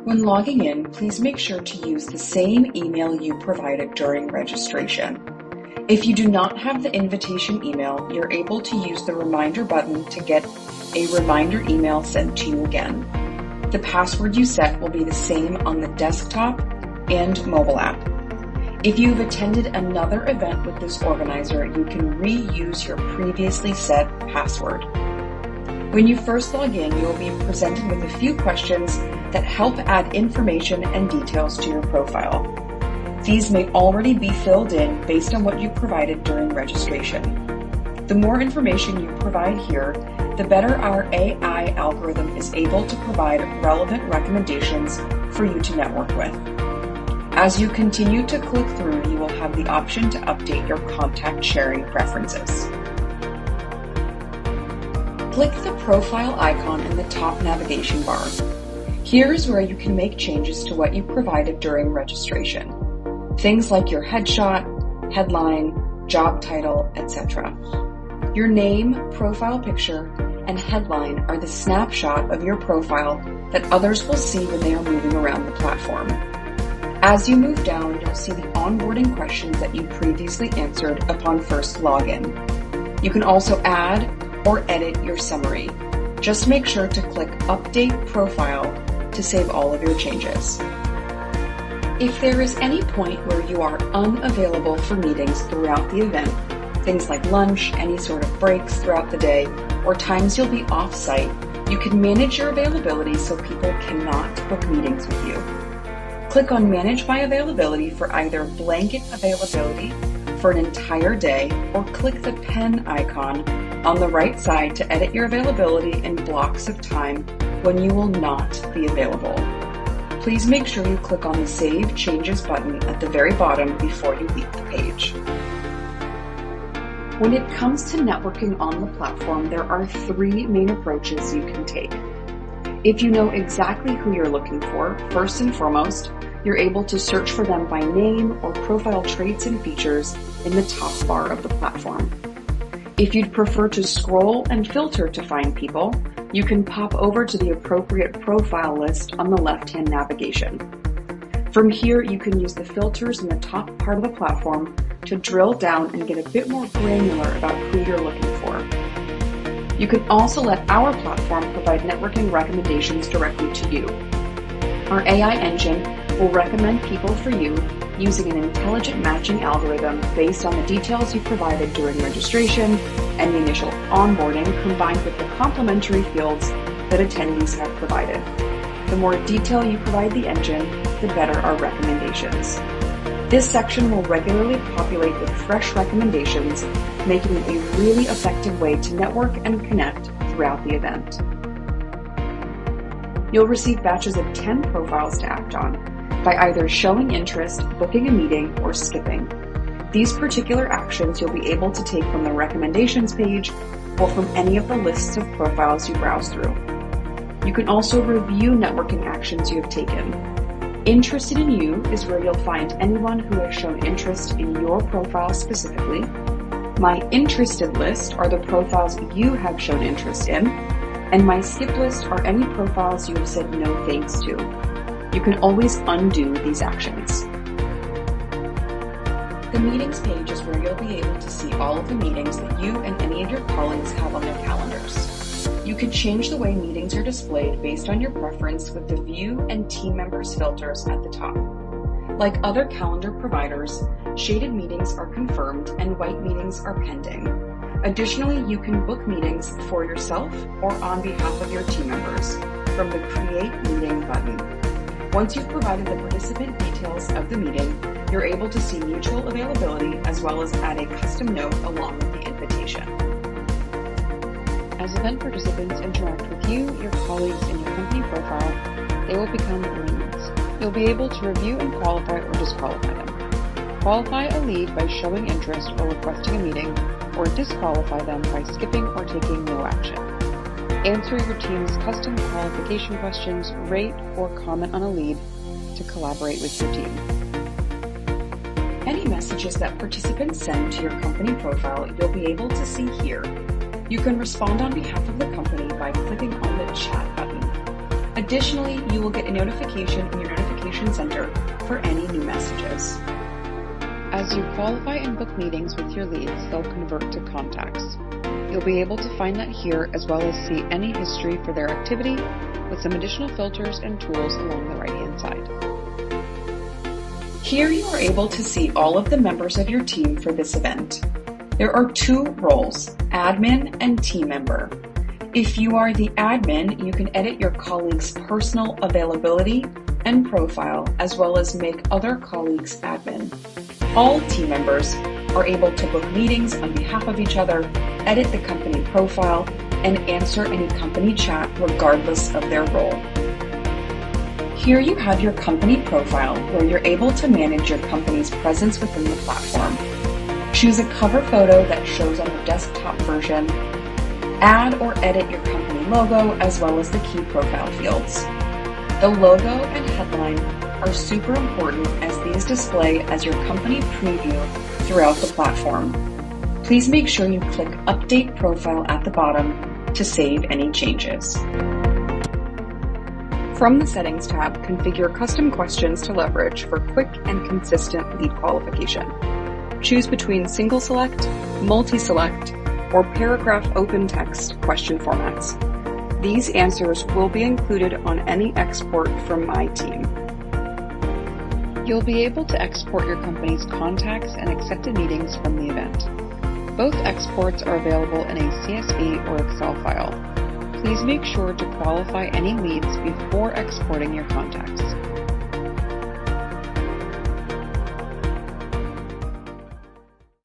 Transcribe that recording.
When logging in, please make sure to use the same email you provided during registration. If you do not have the invitation email, you're able to use the reminder button to get a reminder email sent to you again. The password you set will be the same on the desktop and mobile app. If you've attended another event with this organizer, you can reuse your previously set password. When you first log in, you will be presented with a few questions that help add information and details to your profile. These may already be filled in based on what you provided during registration. The more information you provide here, the better our AI algorithm is able to provide relevant recommendations for you to network with. As you continue to click through, you will have the option to update your contact sharing preferences. Click the profile icon in the top navigation bar. Here's where you can make changes to what you provided during registration. Things like your headshot, headline, job title, etc. Your name, profile picture, and headline are the snapshot of your profile that others will see when they are moving around the platform. As you move down, you'll see the onboarding questions that you previously answered upon first login. You can also add or edit your summary. Just make sure to click Update Profile to save all of your changes. If there is any point where you are unavailable for meetings throughout the event, things like lunch, any sort of breaks throughout the day, or times you'll be off-site, you can manage your availability so people cannot book meetings with you. Click on Manage My Availability for either blanket availability for an entire day, or click the pen icon on the right side to edit your availability in blocks of time when you will not be available. Please make sure you click on the Save Changes button at the very bottom before you leave the page. When it comes to networking on the platform, there are 3 main approaches you can take. If you know exactly who you're looking for, first and foremost, you're able to search for them by name or profile traits and features in the top bar of the platform. If you'd prefer to scroll and filter to find people, you can pop over to the appropriate profile list on the left-hand navigation. From here, you can use the filters in the top part of the platform to drill down and get a bit more granular about who you're looking for. You can also let our platform provide networking recommendations directly to you. Our AI engine will recommend people for you using an intelligent matching algorithm based on the details you provided during registration and the initial onboarding, combined with the complementary fields that attendees have provided. The more detail you provide the engine, the better our recommendations. This section will regularly populate with fresh recommendations, making it a really effective way to network and connect throughout the event. You'll receive batches of 10 profiles to act on by either showing interest, booking a meeting, or skipping. These particular actions you'll be able to take from the recommendations page or from any of the lists of profiles you browse through. You can also review networking actions you have taken. Interested in You is where you'll find anyone who has shown interest in your profile specifically. My Interested list are the profiles you have shown interest in, and my Skip list are any profiles you have said no thanks to. You can always undo these actions. The Meetings page is where you'll be able to see all of the meetings that you and any of your colleagues have on their calendars. You can change the way meetings are displayed based on your preference with the View and Team Members filters at the top. Like other calendar providers, shaded meetings are confirmed and white meetings are pending. Additionally, you can book meetings for yourself or on behalf of your team members from the Create Meeting button. Once you've provided the participant details of the meeting, you're able to see mutual availability as well as add a custom note along with the invitation. As event participants interact with you, your colleagues, and your company profile, they will become leads. You'll be able to review and qualify or disqualify them. Qualify a lead by showing interest or requesting a meeting, or disqualify them by skipping or taking no action. Answer your team's custom qualification questions, rate or comment on a lead to collaborate with your team. Any messages that participants send to your company profile, you'll be able to see here. You can respond on behalf of the company by clicking on the chat button. Additionally, you will get a notification in your notification center for any new messages. As you qualify and book meetings with your leads, they'll convert to contacts. You'll be able to find that here as well as see any history for their activity with some additional filters and tools along the right-hand side. Here you are able to see all of the members of your team for this event. There are two roles, admin and team member. If you are the admin, you can edit your colleagues' personal availability and profile, as well as make other colleagues admin. All team members are able to book meetings on behalf of each other, edit the company profile, and answer any company chat regardless of their role. Here you have your company profile where you're able to manage your company's presence within the platform. Choose a cover photo that shows on the desktop version. Add or edit your company logo as well as the key profile fields. The logo and headline are super important as these display as your company preview throughout the platform. Please make sure you click Update Profile at the bottom to save any changes. From the Settings tab, configure custom questions to leverage for quick and consistent lead qualification. Choose between single select, multi-select, or paragraph open text question formats. These answers will be included on any export from My Team. You'll be able to export your company's contacts and accepted meetings from the event. Both exports are available in a CSV or Excel file. Please make sure to qualify any leads before exporting your contacts.